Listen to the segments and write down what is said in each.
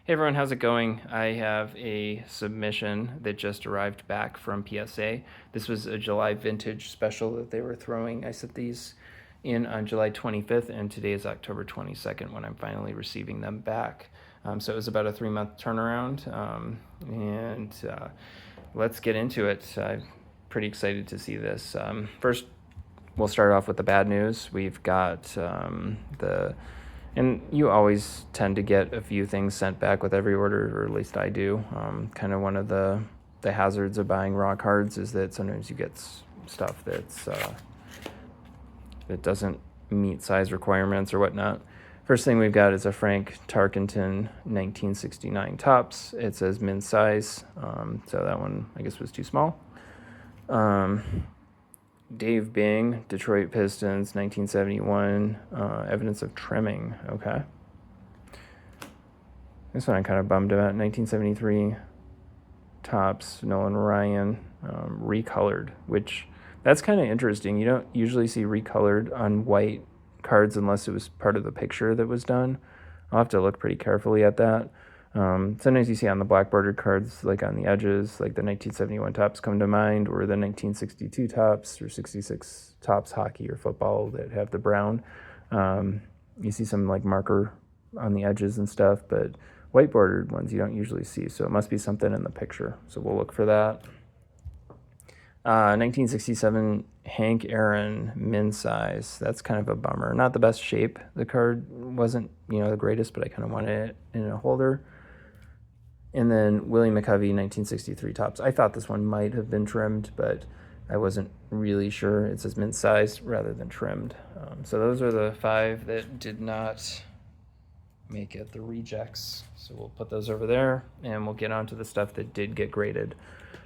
Hey everyone, how's it going? I have a submission that just arrived back from PSA. This was a July vintage special that they were throwing. I sent these in on July 25th, and today is October 22nd when I'm finally receiving them back. So it was about a 3-month turnaround, and let's get into it. I'm pretty excited to see this. First, we'll start off with the bad news. We've got and you always tend to get a few things sent back with every order, or at least I do. Kind of one of the hazards of buying raw cards is that sometimes you get stuff that doesn't meet size requirements or whatnot. First thing we've got is a Frank Tarkenton 1969 Topps. It says min size, so that one I guess was too small. Dave Bing, Detroit Pistons, 1971, evidence of trimming. Okay. This one I'm kind of bummed about. 1973, Topps, Nolan Ryan, recolored, which that's kind of interesting. You don't usually see recolored on white cards unless it was part of the picture that was done. I'll have to look pretty carefully at that. Sometimes you see on the black bordered cards, like on the edges, like the 1971 Topps come to mind, or the 1962 Topps or 66 Topps hockey or football that have the brown. You see some like marker on the edges and stuff, but white bordered ones you don't usually see, so it must be something in the picture. So we'll look for that. 1967 Hank Aaron min size. That's kind of a bummer. Not the best shape. The card wasn't, the greatest, but I kind of wanted it in a holder. And then Willie McCovey, 1963 Topps. I thought this one might have been trimmed, but I wasn't really sure. It says mint size rather than trimmed. So those are the 5 that did not make it, the rejects. So we'll put those over there, and we'll get on to the stuff that did get graded.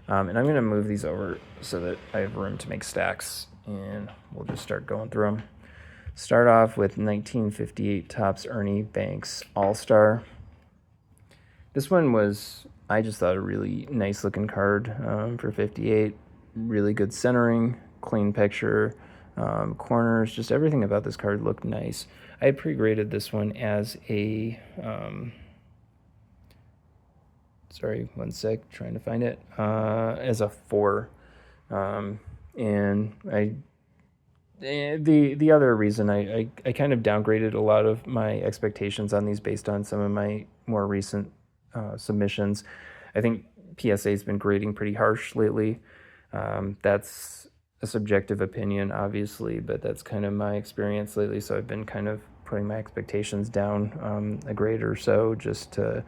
And I'm going to move these over so that I have room to make stacks, and we'll just start going through them. Start off with 1958 Topps Ernie Banks All-Star. This one was, I just thought, a really nice looking card for 58. Really good centering, clean picture, corners, just everything about this card looked nice. I had pre-graded this one as a, sorry, one sec, trying to find it, as a 4. And the other reason I kind of downgraded a lot of my expectations on these based on some of my more recent submissions. I think PSA's been grading pretty harsh lately. That's a subjective opinion, obviously, but that's kind of my experience lately. So I've been kind of putting my expectations down a grade or so just to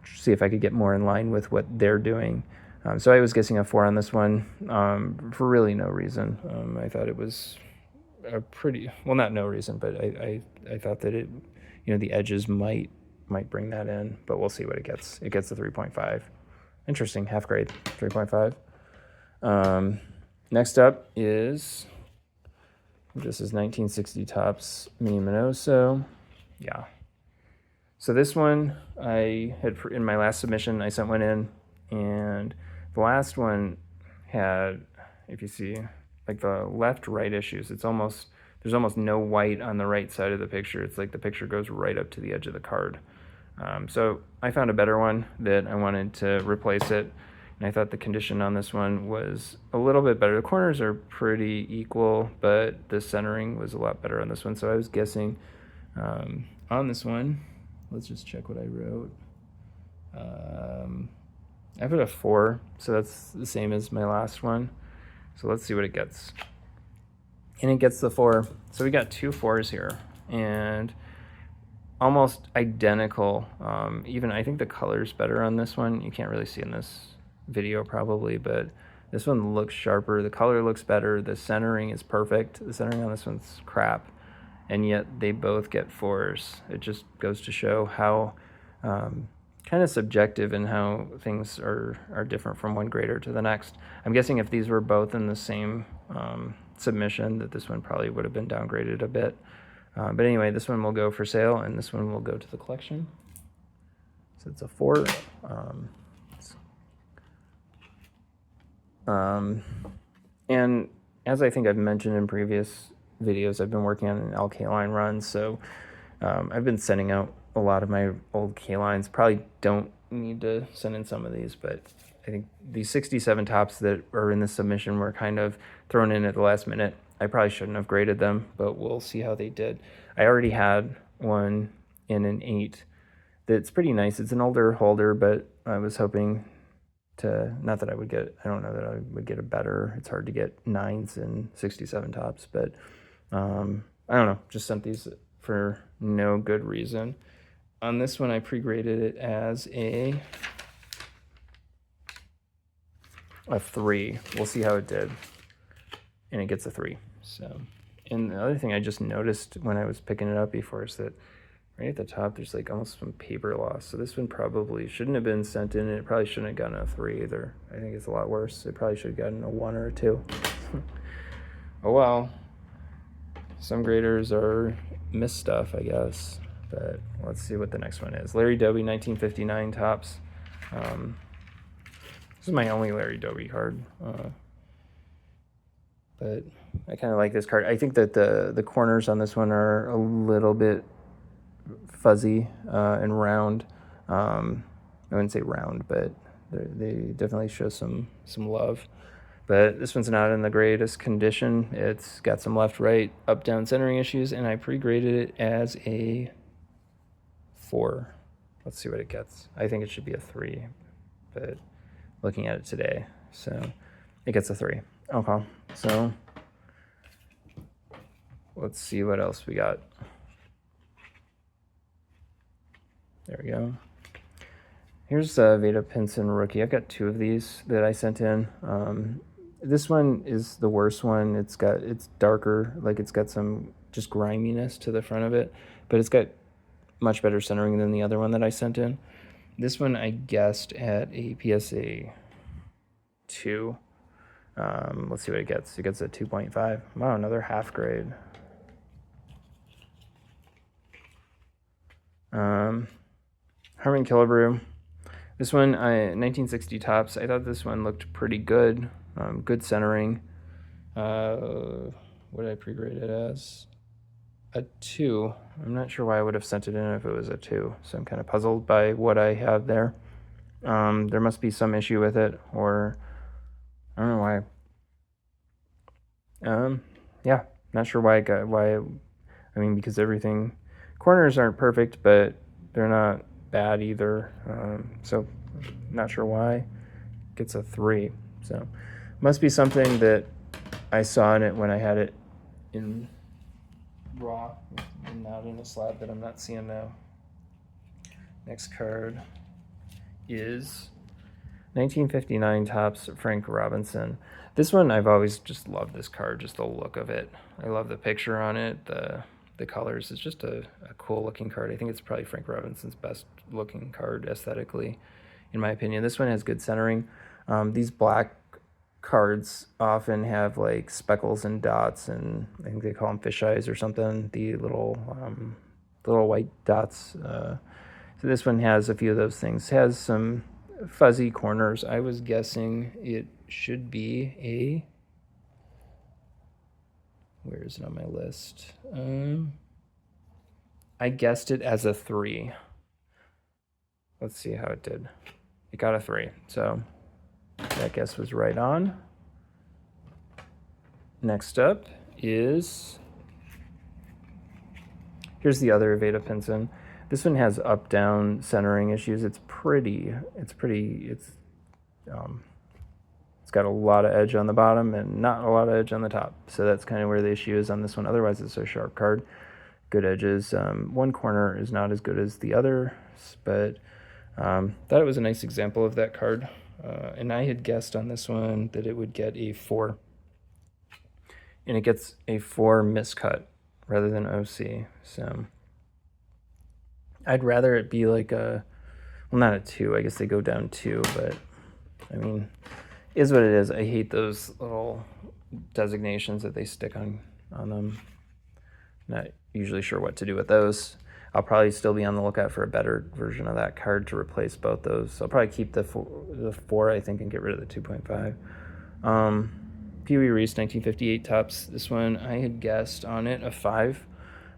see if I could get more in line with what they're doing. So I was guessing a 4 on this one for really no reason. I thought it was a pretty, well, not no reason, but I thought that it, the edges might bring that in, but we'll see what it gets. It gets a 3.5. Interesting, half grade, 3.5. Next up is, this is 1960 Topps Mini Minoso. Yeah. So this one, I had, in my last submission, I sent one in, and the last one had, if you see, like the left-right issues, there's almost no white on the right side of the picture. It's like the picture goes right up to the edge of the card. So I found a better one that I wanted to replace it, and I thought the condition on this one was a little bit better. The corners are pretty equal, but the centering was a lot better on this one. So I was guessing on this one, let's just check what I wrote. I put a 4, so that's the same as my last one. So let's see what it gets. And it gets the 4. So we got 2 4s here, and almost identical. Even I think the color's better on this one. You can't really see in this video probably, but this one looks sharper. The color looks better. The centering is perfect. The centering on this one's crap, and yet they both get 4s. It just goes to show how kind of subjective and how things are different from one grader to the next. I'm guessing if these were both in the same submission, that this one probably would have been downgraded a bit. But anyway, this one will go for sale, and this one will go to the collection. So it's a 4. And as I think I've mentioned in previous videos, I've been working on an alkaline run, so I've been sending out a lot of my old K lines. Probably don't need to send in some of these, but I think these 67 tops that are in the submission were kind of thrown in at the last minute. I probably shouldn't have graded them, but we'll see how they did. I already had one in an 8 that's pretty nice. It's an older holder, but I was hoping to, not that I would get, I don't know that I would get a better, it's hard to get 9s and 67 tops, but I don't know, just sent these for no good reason. On this one, I pre-graded it as a 3. We'll see how it did. And it gets a 3. So, and the other thing I just noticed when I was picking it up before is that right at the top, there's like almost some paper loss. So this one probably shouldn't have been sent in. And it probably shouldn't have gotten a 3 either. I think it's a lot worse. It probably should have gotten a 1 or a 2. Oh well. Some graders are miss stuff, I guess. But let's see what the next one is. Larry Doby, 1959 tops. This is my only Larry Doby card. But I kind of like this card. I think that the corners on this one are a little bit fuzzy and round. I wouldn't say round, but they definitely show some love. But this one's not in the greatest condition. It's got some left, right, up, down centering issues, and I pre-graded it as a 4. Let's see what it gets. I think it should be a 3, but looking at it today, so it gets a 3. Okay, so let's see what else we got. There we go. Here's Veda Pinson rookie. I've got 2 of these that I sent in. This one is the worst one. It's darker, like it's got some just griminess to the front of it, but it's got much better centering than the other one that I sent in. This one I guessed at a PSA 2. Let's see what it gets. It gets a 2.5. Wow, another half grade. Harmon Killebrew. This one, 1960 tops. I thought this one looked pretty good. Good centering. What did I pre-grade it as? A 2. I'm not sure why I would have sent it in if it was a 2. So I'm kind of puzzled by what I have there. There must be some issue with it, or I don't know why. Yeah, not sure why I mean, because everything, corners aren't perfect, but they're not bad either. So not sure why. Gets a 3. So must be something that I saw in it when I had it in raw and not in a slab that I'm not seeing now. Next card is 1959 tops Frank Robinson. This one, I've always just loved this card, just the look of it. I love the picture on it, the colors. It's just a cool looking card. I think it's probably Frank Robinson's best looking card aesthetically, in my opinion. This one has good centering. These black cards often have like speckles and dots, and I think they call them fish eyes or something, the little white dots. So this one has a few of those things. It has some fuzzy corners. I was guessing it should be a, where is it on my list? I guessed it as a 3. Let's see how it did. It got a 3, so that guess was right on. Next up is, here's the other Veda Pinson. This one has up-down centering issues. It's got a lot of edge on the bottom and not a lot of edge on the top. So that's kind of where the issue is on this one. Otherwise, it's a sharp card. Good edges. One corner is not as good as the other, but thought it was a nice example of that card. And I had guessed on this one that it would get a 4. And it gets a 4 miscut rather than OC. So I'd rather it be like a, well, not a 2. I guess they go down 2, but I mean, is what it is. I hate those little designations that they stick on them. Not usually sure what to do with those. I'll probably still be on the lookout for a better version of that card to replace both those. So I'll probably keep the 4, I think, and get rid of the 2.5. Pee Wee Reese, 1958 tops. This one, I had guessed on it a 5.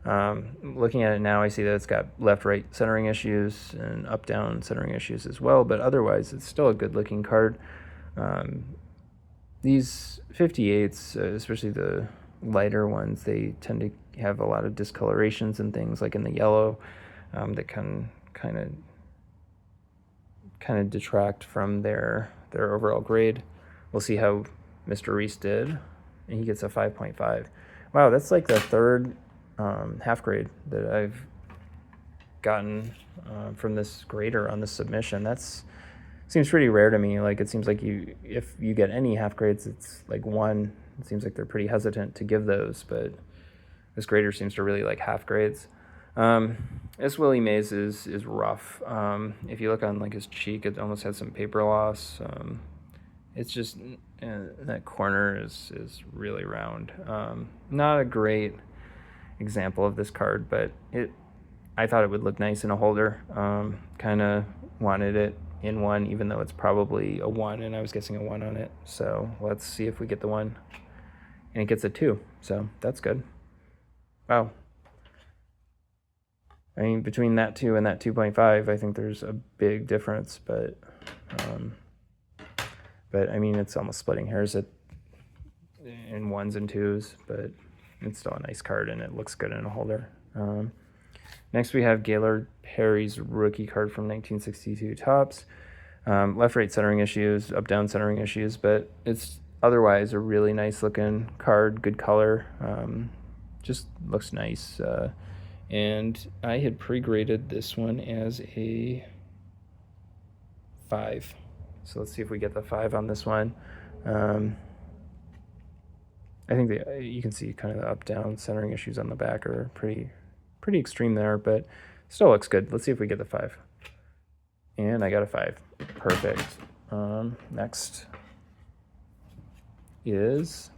Looking at it now, I see that it's got left-right centering issues and up-down centering issues as well, but otherwise it's still a good-looking card. These 58s, especially the lighter ones, they tend to have a lot of discolorations and things like in the yellow that can kind of detract from their overall grade. We'll see how Mr. Reese did, and he gets a 5.5. Wow, that's like the third half grade that I've gotten from this grader on this submission. That's seems pretty rare to me. Like, it seems like if you get any half grades, it's like one. It seems like they're pretty hesitant to give those, but this grader seems to really like half grades. This Willie Mays is rough. If you look on like his cheek, it almost has some paper loss. It's just that corner is really round. Not a great example of this card, but I thought it would look nice in a holder. Kind of wanted it in one, even though it's probably a 1, and I was guessing a 1 on it. So let's see if we get the 1. And it gets a 2, so that's good. Wow. I mean, between that 2 and that 2.5, I think there's a big difference, but I mean, it's almost splitting hairs in 1s and 2s, but it's still a nice card, and it looks good in a holder. Next, we have Gaylord Perry's rookie card from 1962 Topps. Left-right centering issues, up-down centering issues, but it's otherwise a really nice looking card, good color, just looks nice. And I had pre-graded this one as a 5. So let's see if we get the 5 on this one. I think you can see kind of the up-down centering issues on the back are pretty extreme there, but still looks good. Let's see if we get the 5. And I got a 5. Perfect. Next is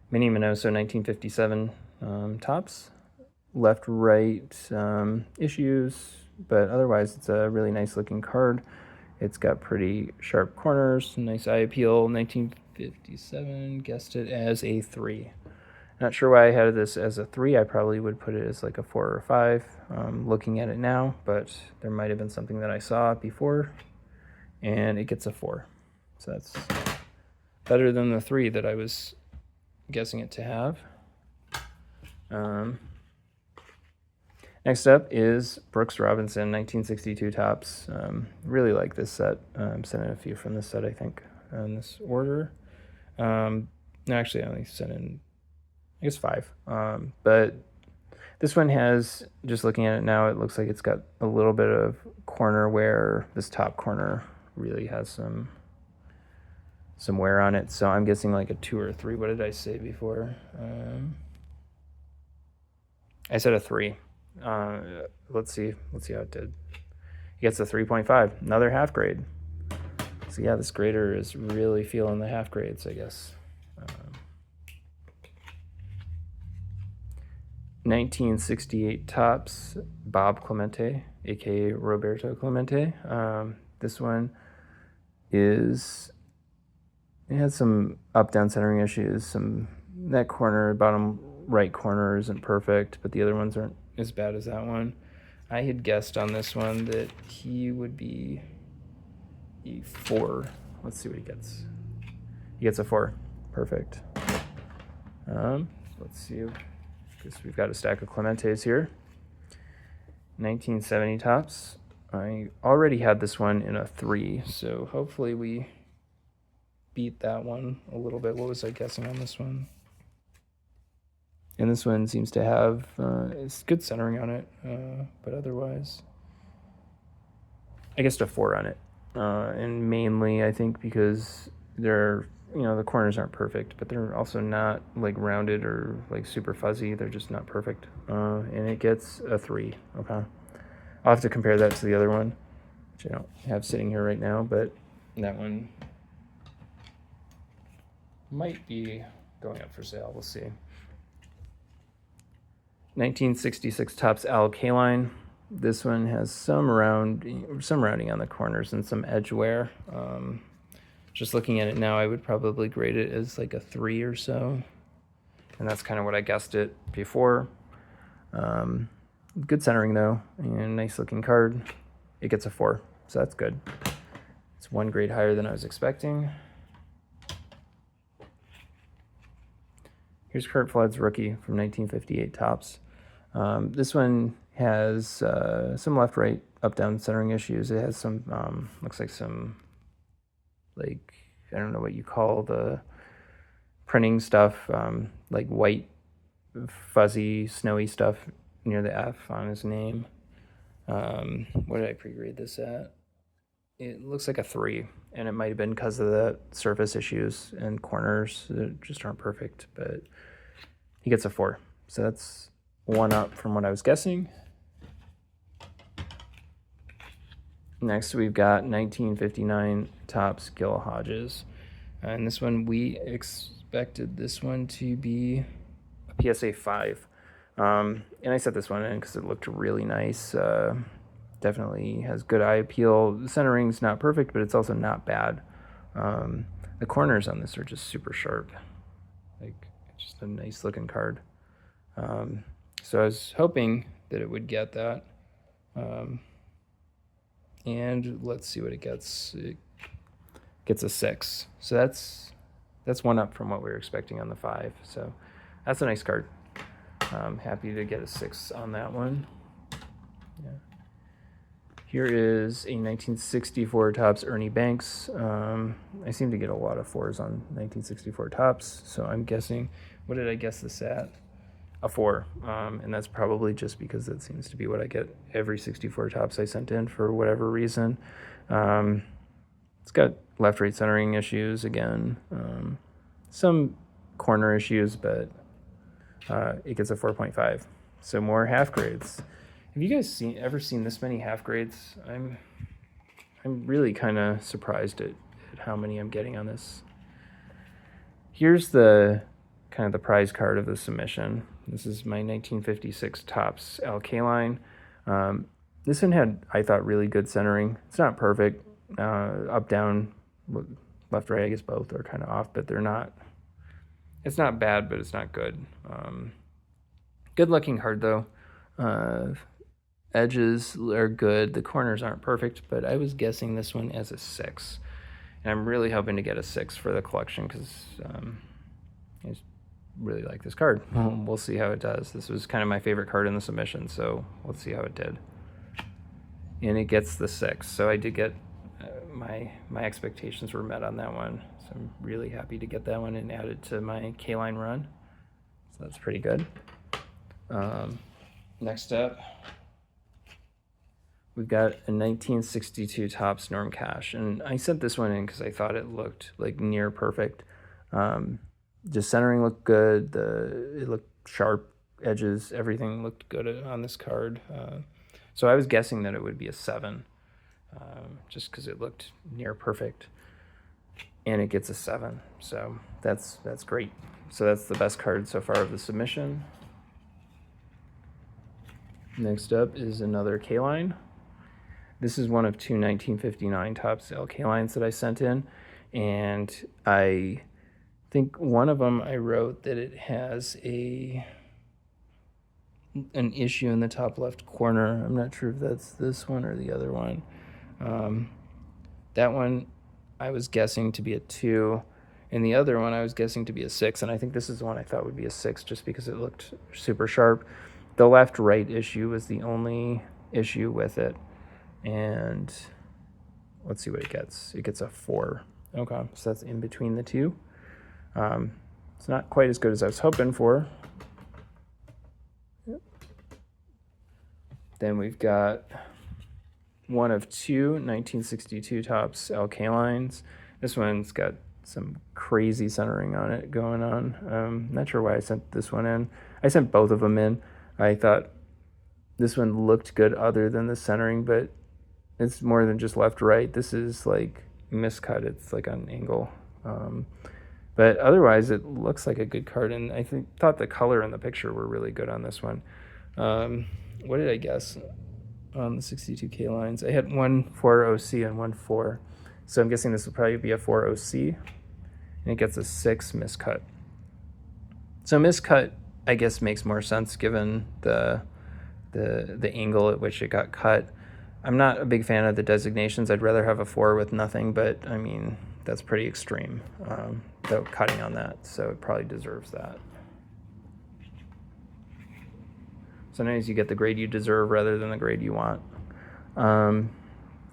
Minnie Minoso 1957 Topps. Left-right issues, but otherwise it's a really nice looking card. It's got pretty sharp corners, nice eye appeal. 1957, guessed it as a 3. Not sure why I had this as a 3. I probably would put it as like a 4 or 5 looking at it now, but there might have been something that I saw before, and it gets a 4. So that's better than the 3 that I was guessing it to have. Next up is Brooks Robinson, 1962 Topps. Really like this set. I'm sending a few from this set, I think, in this order. No, actually, I only sent in, I guess, 5. But this one has, just looking at it now, it looks like it's got a little bit of corner wear. This top corner really has some wear on it. So I'm guessing like a 2 or a 3. What did I say before? I said a 3. Let's see how it did. He gets a 3.5, another half grade. So yeah, this grader is really feeling the half grades, I guess. 1968 Topps, Bob Clemente, aka Roberto Clemente. This one it has some up-down centering issues. Some that corner, bottom right corner isn't perfect, but the other ones aren't as bad as that one. I had guessed on this one that he would be a 4. Let's see what he gets. He gets a 4. Perfect. Let's see. Because we've got a stack of Clementes here. 1970 Topps. I already had this one in a 3, so hopefully we beat that one a little bit. What was I guessing on this one? And this one seems to have it's good centering on it, but otherwise, I guessed a 4 on it. And mainly, I think, because the corners aren't perfect, but they're also not like rounded or like super fuzzy. They're just not perfect. And it gets a 3. Okay. I'll have to compare that to the other one, which I don't have sitting here right now, but that one might be going up for sale. We'll see. 1966 Topps Al Kaline. This one has some rounding on the corners and some edge wear. Just looking at it now, I would probably grade it as like a 3 or so. and that's kind of what I guessed it before. Good centering though, and nice looking card. It gets a 4, so that's good. It's 1 grade higher than I was expecting. Here's Curt Flood's rookie from 1958 Topps. This one has some left, right, up, down centering issues. It has some, looks like some, like, I don't know what you call the printing stuff, like white, fuzzy, snowy stuff near the F on his name. What did I pre-grade this at? It looks like a 3, and it might have been because of the surface issues and corners that just aren't perfect, but he gets a 4. So that's 1 up from what I was guessing. Next, we've got 1959 Topps Gil Hodges. And this one, we expected this one to be a PSA 5. And I set this one in because it looked really nice. Definitely has good eye appeal. The centering's not perfect, but it's also not bad. The corners on this are just super sharp. Like, just a nice looking card. So I was hoping that it would get that. And let's see what it gets. It gets a 6. So that's 1 up from what we were expecting on the 5. So that's a nice card. Happy to get a 6 on that one. Yeah. Here is a 1964 Topps Ernie Banks. I seem to get a lot of 4s on 1964 Topps, so I'm guessing, what did I guess this at? A 4, and that's probably just because that seems to be what I get every 64 Topps I sent in for whatever reason. It's got left-right centering issues again, some corner issues, but it gets a 4.5. So more half grades. Have you guys ever seen this many half grades? I'm really kind of surprised at how many I'm getting on this. Here's the kind of the prize card of the submission. This is my 1956 Topps Alkaline. This one had, I thought, really good centering. It's not perfect. Up, down, left, right, I guess both are kind of off, but they're not. It's not bad, but it's not good. Good looking card though. Edges are good. The corners aren't perfect, but I was guessing this one as a 6. And I'm really hoping to get a 6 for the collection because I just really like this card. We'll see how it does. This was kind of my favorite card in the submission, so let's see how it did. And it gets the 6. So I did get, my expectations were met on that one. So I'm really happy to get that one and add it to my K-line run. So that's pretty good. Next up, we've got a 1962 Topps Norm Cash, and I sent this one in because I thought it looked like near perfect. Just centering looked good. It looked sharp. Edges, everything looked good on this card. So I was guessing that it would be a 7, just because it looked near perfect, and it gets a 7. So that's great. So that's the best card so far of the submission. Next up is another K-line. This is one of 2 1959 Topps K-lines that I sent in, and I think one of them I wrote that it has an issue in the top left corner. I'm not sure if that's this one or the other one. That one I was guessing to be a 2, and the other one I was guessing to be a 6, and I think this is the one I thought would be a 6 just because it looked super sharp. The left-right issue was the only issue with it, and let's see what it gets. It gets a 4. Okay, so that's in between the two. It's not quite as good as I was hoping for. Yep. Then we've got one of 2 1962 Topps K-lines. This one's got some crazy centering on it going on. Not sure why I sent this one in. I sent both of them in. I thought this one looked good other than the centering, but it's more than just left-right. This is like miscut. It's like on an angle. But otherwise, it looks like a good card, and I thought the color and the picture were really good on this one. What did I guess on the 62 K-lines? I had 1 4 OC and 1 4. So I'm guessing this will probably be a 4 OC, and it gets a 6 miscut. So miscut, I guess, makes more sense given the angle at which it got cut. I'm not a big fan of the designations. I'd rather have a 4 with nothing, but I mean, that's pretty extreme, though, cutting on that, so it probably deserves that. Sometimes you get the grade you deserve rather than the grade you want.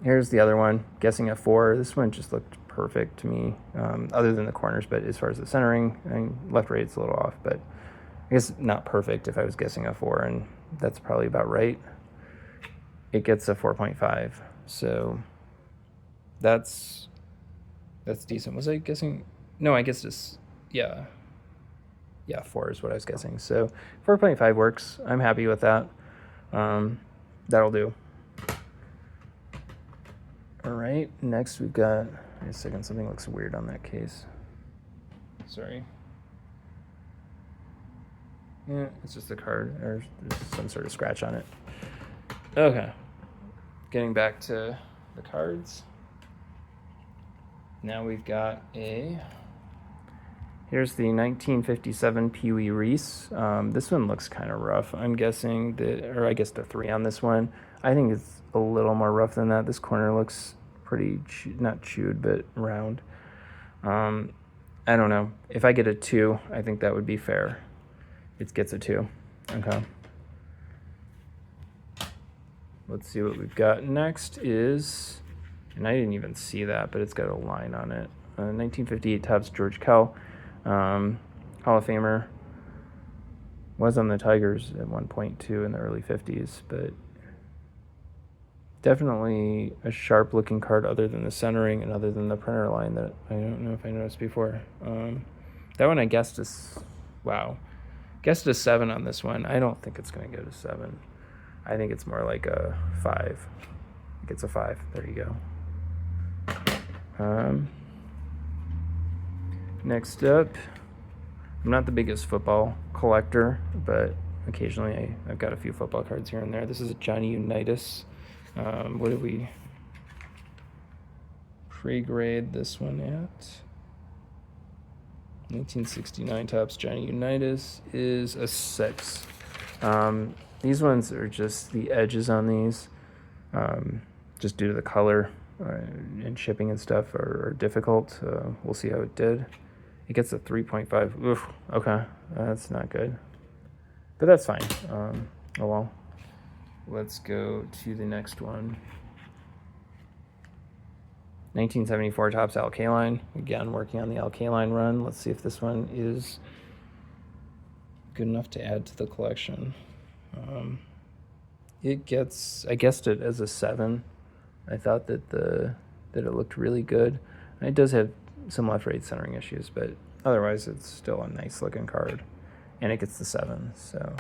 Here's the other one, guessing a 4. This one just looked perfect to me, other than the corners, but as far as the centering, I mean, left, right, it's a little off, but I guess not perfect if I was guessing a 4, and that's probably about right. It gets a 4.5, so that's decent. Was I guessing? No, I guess this, yeah, 4 is what I was guessing. So 4.5 works. I'm happy with that. That'll do. All right, next we've got, wait a second, something looks weird on that case. Sorry. Yeah, it's just a card, or there's some sort of scratch on it. Okay, getting back to the cards. Now we've got here's the 1957 Pee Wee Reese. This one looks kind of rough. I'm guessing or I guess the 3 on this one. I think it's a little more rough than that. This corner looks pretty, not chewed, but round. I don't know. If I get a 2, I think that would be fair. It gets a 2. Okay. Let's see what we've got next is, and I didn't even see that, but it's got a line on it. 1958 Topps George Kell, Hall of Famer. Was on the Tigers at one point too in the early 50s, but definitely a sharp looking card other than the centering and other than the printer line that I don't know if I noticed before. That one I guessed is, wow. Guessed a 7 on this one. I don't think it's going to go to 7. I think it's more like a 5. I think it's a 5. There you go. Next up, I'm not the biggest football collector, but occasionally I've got a few football cards here and there. This is a Johnny Unitas. What did we pre-grade this one at? 1969 Topps Johnny Unitas is a 6. These ones are just, the edges on these, just due to the color and shipping and stuff, are difficult. We'll see how it did. It gets a 3.5. Oof, okay, that's not good. But that's fine. Oh well. Let's go to the next one. 1974 Topps Al Kaline. Again, working on the Al Kaline run. Let's see if this one is good enough to add to the collection. It gets, I guessed it as a 7. I thought that that it looked really good. And it does have some left-right centering issues, but otherwise it's still a nice looking card. And it gets the 7, so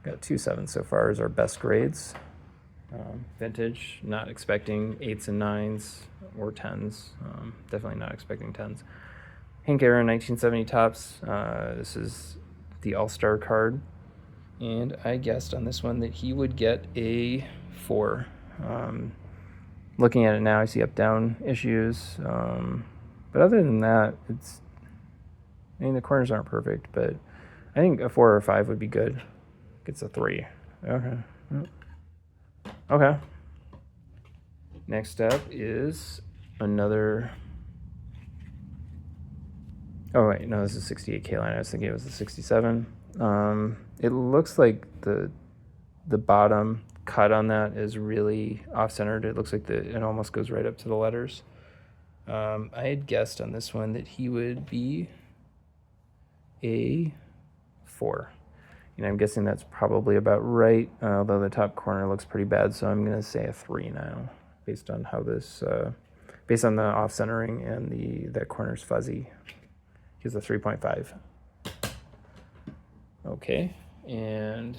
got 2 7s so far as our best grades. Vintage, not expecting 8s and 9s or 10s. Definitely not expecting 10s. Hank Aaron, 1970 Topps. This is the All-Star card. And I guessed on this one that he would get a 4. Looking at it now, I see up-down issues. But other than that, I mean, the corners aren't perfect, but I think a 4 or a 5 would be good. Gets a 3. Okay. Okay. Next up is another. Oh wait, no, this is 68 K-line. I was thinking it was the 67. It looks like the bottom cut on that is really off-centered. It looks like it almost goes right up to the letters. I had guessed on this one that he would be a 4. And I'm guessing that's probably about right, although the top corner looks pretty bad, so I'm going to say a 3 now, based on how this, based on the off-centering and that corner's fuzzy. He's a 3.5. Okay, and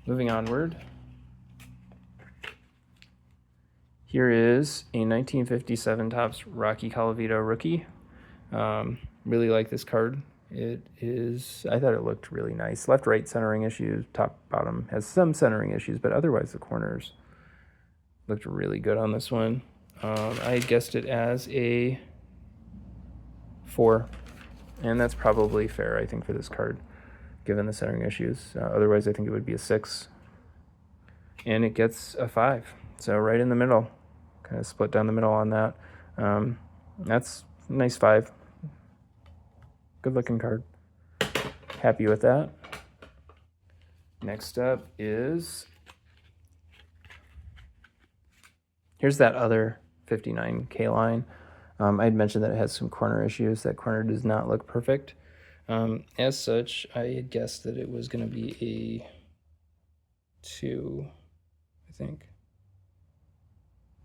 moving onward. Here is a 1957 Topps Rocky Colavito rookie. Really like this card. It is, I thought it looked really nice. Left, right centering issues, top, bottom has some centering issues, but otherwise the corners looked really good on this one. I guessed it as a 4. And that's probably fair, I think, for this card, given the centering issues. Otherwise, I think it would be a 6. And it gets a 5. So right in the middle. Kind of split down the middle on that. That's a nice 5. Good looking card. Happy with that. Next up is... here's that other 59K line. I'd mentioned that it has some corner issues. That corner does not look perfect. As such, I had guessed that it was going to be a 2, I think.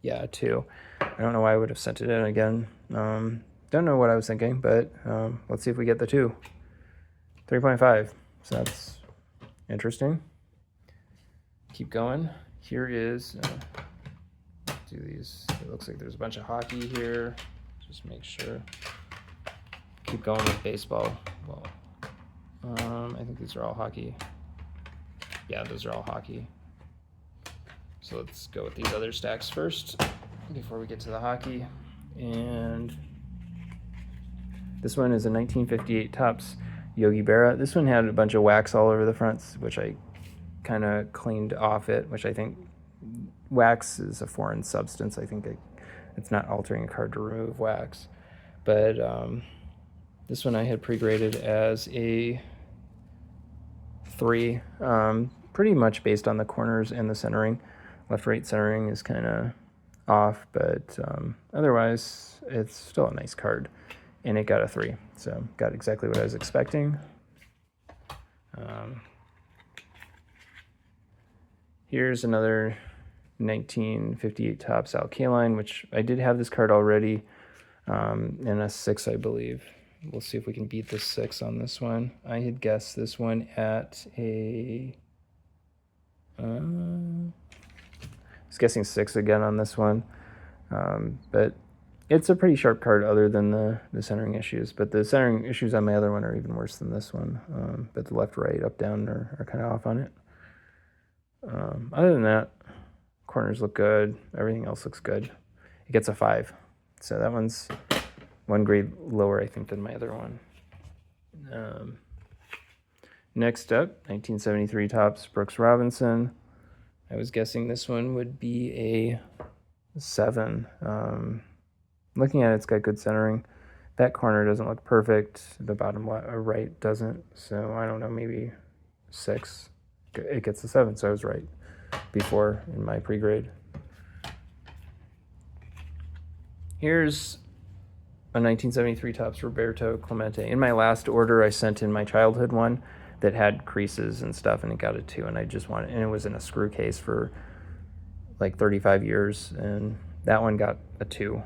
Yeah, a 2. I don't know why I would have sent it in again. Don't know what I was thinking, but let's see if we get the 2. 3.5. So that's interesting. Keep going. Here is... do these. It looks like there's a bunch of hockey here. Just make sure. Keep going with baseball. Well, I think these are all hockey. Yeah, those are all hockey. So let's go with these other stacks first before we get to the hockey. And this one is a 1958 Topps Yogi Berra. This one had a bunch of wax all over the fronts, which I kind of cleaned off it, which I think wax is a foreign substance. I think it's not altering a card to remove wax. But this one I had pre-graded as a 3, pretty much based on the corners and the centering. Left-right centering is kind of off, but otherwise it's still a nice card. And it got a 3, so got exactly what I was expecting. Here's another 1958 Topps Alkaline, which I did have this card already in a 6, I believe. We'll see if we can beat the 6 on this one. I had guessed this one at a... I was guessing 6 again on this one. But it's a pretty sharp card other than the centering issues. But the centering issues on my other one are even worse than this one. But the left, right, up, down are kind of off on it. Other than that, corners look good. Everything else looks good. It gets a 5. So that one's 1 grade lower, I think, than my other one. Next up, 1973 Topps Brooks Robinson. I was guessing this one would be a 7. Looking at it, it's got good centering. That corner doesn't look perfect. The bottom right doesn't. So I don't know, maybe 6. It gets a 7, so I was right before in my pre-grade. Here's a 1973 Topps Roberto Clemente. In my last order, I sent in my childhood one that had creases and stuff, and it got a 2, and I just wanted, and it was in a screw case for like 35 years, and that one got a 2.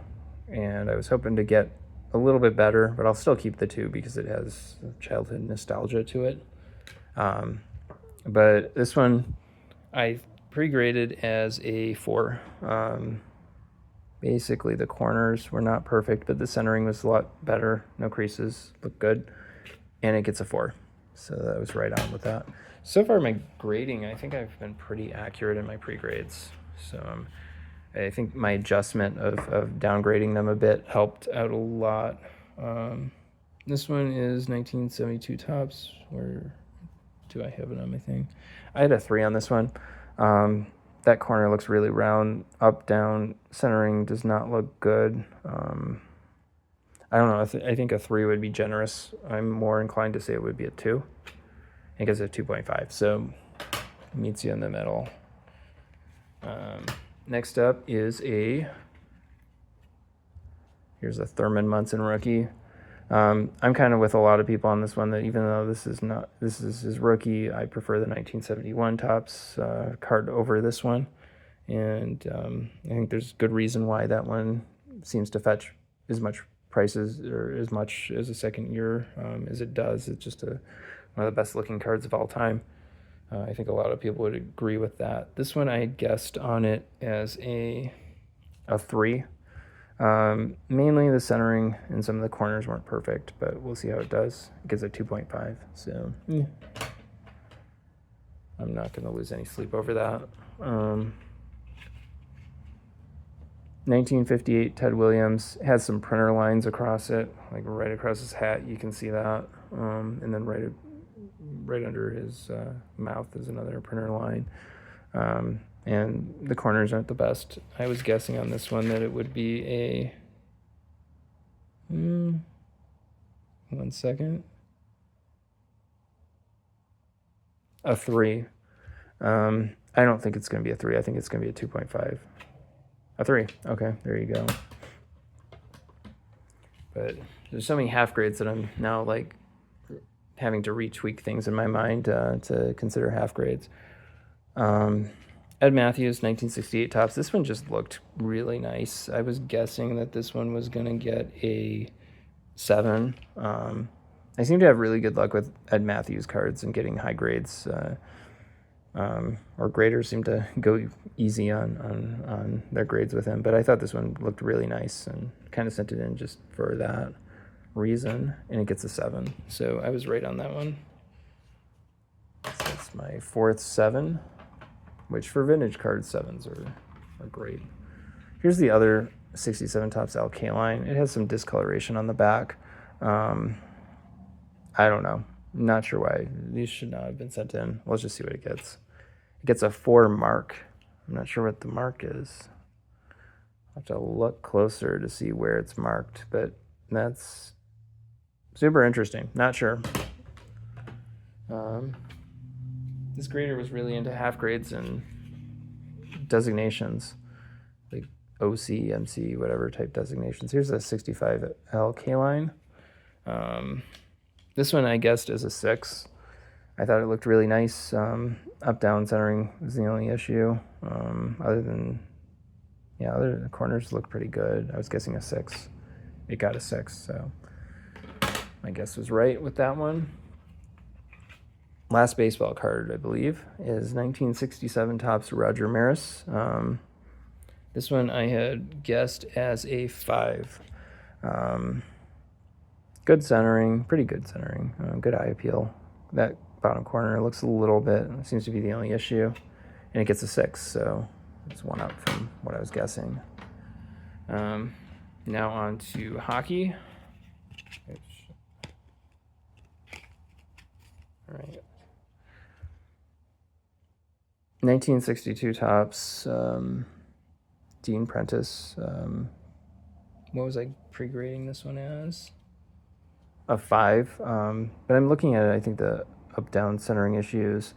And I was hoping to get a little bit better, but I'll still keep the 2 because it has childhood nostalgia to it. But this one I pre-graded as a 4. Basically the corners were not perfect, but the centering was a lot better. No creases, looked good, and it gets a 4. So that was right on with that. So far my grading, I think I've been pretty accurate in my pre-grades. So I think my adjustment of downgrading them a bit helped out a lot. This one is 1972 Topps. Where do I have it on my thing? I had a 3 on this one. That corner looks really round. Up, down, centering does not look good. I don't know. I think a 3 would be generous. I'm more inclined to say it would be a 2. I think it's a 2.5. So meets you in the middle. Next up is here's a Thurman Munson rookie. I'm kind of with a lot of people on this one that even though this is his rookie, I prefer the 1971 Topps card over this one. And I think there's good reason why that one seems to fetch as much prices or as much as a second year as it does. It's just one of the best looking cards of all time. I think a lot of people would agree with that. This one I had guessed on it as a 3. Mainly the centering and some of the corners weren't perfect, but we'll see how it does. It gives a 2.5, so I'm not going to lose any sleep over that. 1958 Ted Williams has some printer lines across it, like right across his hat. You can see that, and then right under his mouth is another printer line. And the corners aren't the best. I was guessing on this one that it would be a 1 second, a 3. I don't think it's going to be a 3. I think it's going to be a 2.5. A 3. Okay, there you go. But there's so many half grades that I'm now like having to retweak things in my mind to consider half grades. Ed Matthews, 1968 tops. This one just looked really nice. I was guessing that this one was going to get a 7. I seem to have really good luck with Ed Matthews cards and getting high grades. Or graders seem to go easy on their grades with him. But I thought this one looked really nice and kind of sent it in just for that reason. And it gets a 7. So I was right on that one. So that's my 4th 7. Which for vintage cards, 7s are great. Here's the other 67 Topps Alkaline. It has some discoloration on the back. I don't know. Not sure why. These should not have been sent in. Let's just see what it gets. It gets a 4 mark. I'm not sure what the mark is. I'll have to look closer to see where it's marked, but that's super interesting. Not sure. This grader was really into half grades and designations, like OC, MC, whatever type designations. Here's a 65 Alkaline. This one I guessed is a 6. I thought it looked really nice. Up down centering was the only issue. Other than the corners look pretty good. I was guessing a 6. It got a 6, so my guess was right with that one. Last baseball card, I believe, is 1967 Topps Roger Maris. This one I had guessed as a 5. Good centering, pretty good centering, good eye appeal. That bottom corner looks a little bit, seems to be the only issue. And it gets a 6, so it's 1 up from what I was guessing. Now on to hockey. All right. 1962 Topps, Dean Prentice. What was I pre-grading this one as? A 5. But I'm looking at it, I think the up-down centering issues.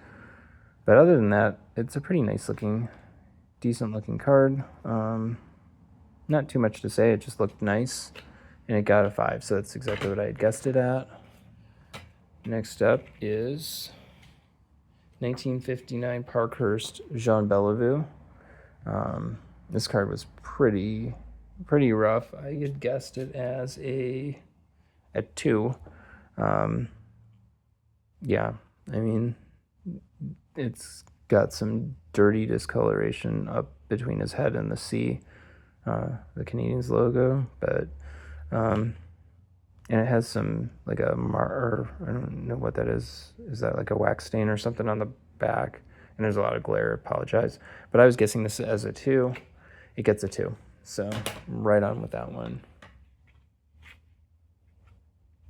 But other than that, it's a pretty nice looking, decent looking card. Not too much to say, it just looked nice. And it got a 5, so that's exactly what I had guessed it at. Next up is 1959 Parkhurst Jean Bellevue. This card was pretty rough. I had guessed it as a 2. Yeah, I mean, it's got some dirty discoloration up between his head and the C, the Canadiens logo, but and it has some, like a I don't know what that is. Is that like a wax stain or something on the back? And there's a lot of glare, apologize. But I was guessing this as a 2. It gets a 2. So right on with that one.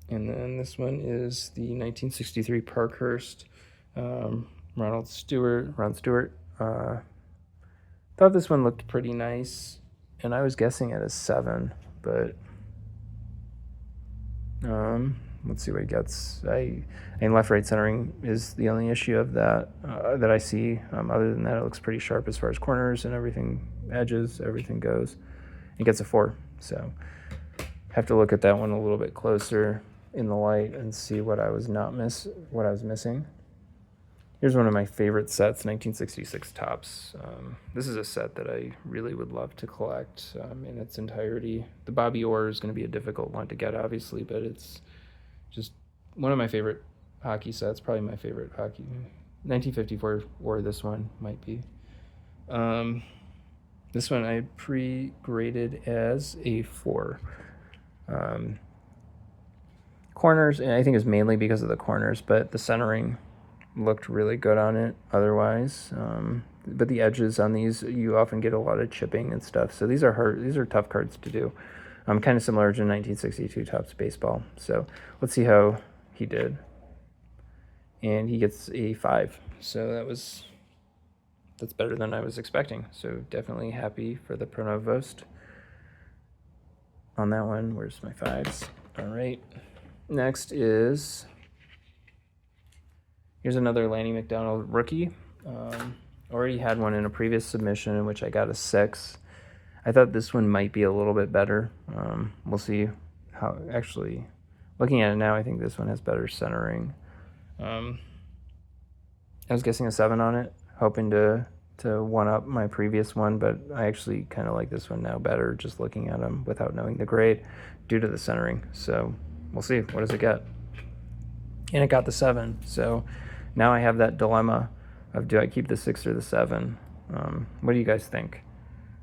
And then this one is the 1963 Parkhurst Ron Stewart. Thought this one looked pretty nice. And I was guessing it as 7, but let's see what he gets. And left-right centering is the only issue of that that I see. Other than that, it looks pretty sharp as far as corners and everything, edges, everything goes. It gets a 4, so have to look at that one a little bit closer in the light and see what I was missing. Here's one of my favorite sets, 1966 Topps. This is a set that I really would love to collect in its entirety. The Bobby Orr is going to be a difficult one to get, obviously, but it's just one of my favorite hockey sets, probably my favorite hockey. 1954 Orr, this one might be. This one I pre-graded as a 4. Corners, and I think it's mainly because of the corners, but the centering looked really good on it otherwise. But the edges on these, you often get a lot of chipping and stuff. So these are hard. These are tough cards to do. Kind of similar to 1962 Topps Baseball. So let's see how he did. And he gets a 5. So that's better than I was expecting. So definitely happy for the Pronovost on that one. Where's my 5s? All right. Next is, here's another Lanny McDonald rookie. Already had one in a previous submission in which I got a 6. I thought this one might be a little bit better. We'll see how, actually, looking at it now, I think this one has better centering. I was guessing a 7 on it, hoping to one-up my previous one, but I actually kind of like this one now better just looking at them without knowing the grade due to the centering. So we'll see. What does it get? And it got the 7. So now I have that dilemma of, do I keep the 6 or the 7? What do you guys think?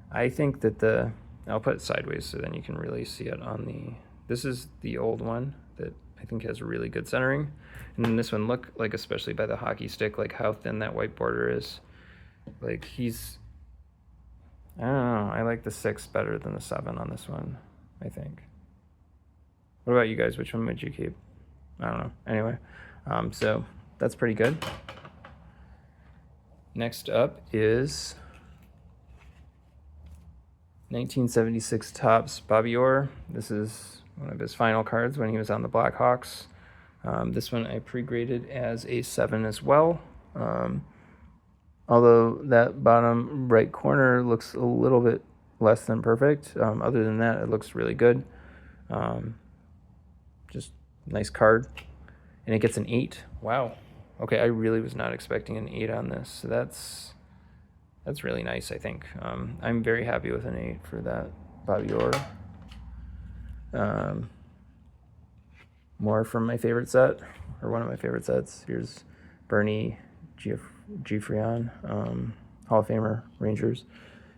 I think that I'll put it sideways so then you can really see it on the, this is the old one that I think has really good centering. And then this one, look, like, especially by the hockey stick, like how thin that white border is. Like, I don't know, I like the 6 better than the 7 on this one, I think. What about you guys? Which one would you keep? I don't know. Anyway, so that's pretty good. Next up is 1976 Topps Bobby Orr. This is one of his final cards when he was on the Blackhawks. This one I pre-graded as a 7 as well. Although that bottom right corner looks a little bit less than perfect. Other than that, it looks really good. Just nice card. And it gets an 8. Wow. Okay, I really was not expecting an 8 on this. So that's really nice, I think. I'm very happy with an 8 for that Bobby Orr. More from my favorite set, or one of my favorite sets. Here's Bernie Giuffrion, Hall of Famer, Rangers.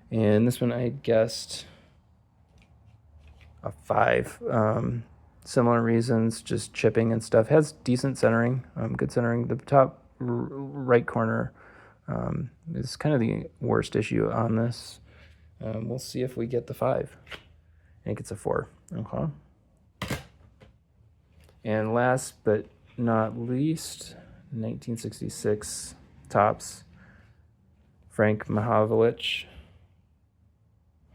And this one I guessed a 5. Similar reasons, just chipping and stuff. Has decent centering, good centering. The top right corner is kind of the worst issue on this. We'll see if we get the 5. And it gets a 4. Okay. And last but not least, 1966 Topps Frank Mahovlich.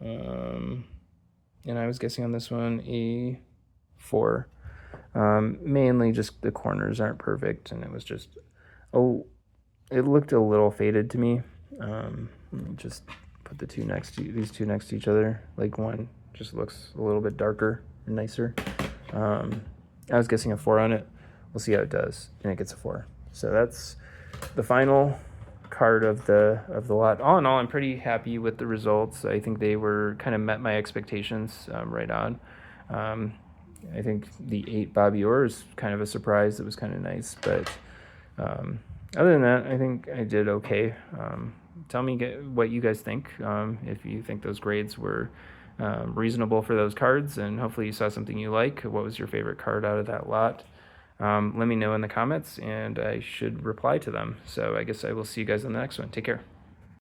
And I was guessing on this one a 4. Mainly just the corners aren't perfect, and it was just, it looked a little faded to me. Let me just put these two next to each other. Like, one just looks a little bit darker and nicer. I was guessing a 4 on it. We'll see how it does, and it gets a 4. So that's the final card of the lot. All in all, I'm pretty happy with the results. I think they were kind of met my expectations right on. I think the 8 Bobby Orr is kind of a surprise. It was kind of nice, but other than that, I think I did okay. Tell me what you guys think, if you think those grades were reasonable for those cards, and hopefully you saw something you like. What was your favorite card out of that lot? Let me know in the comments, and I should reply to them. So I guess I will see you guys on the next one. Take care.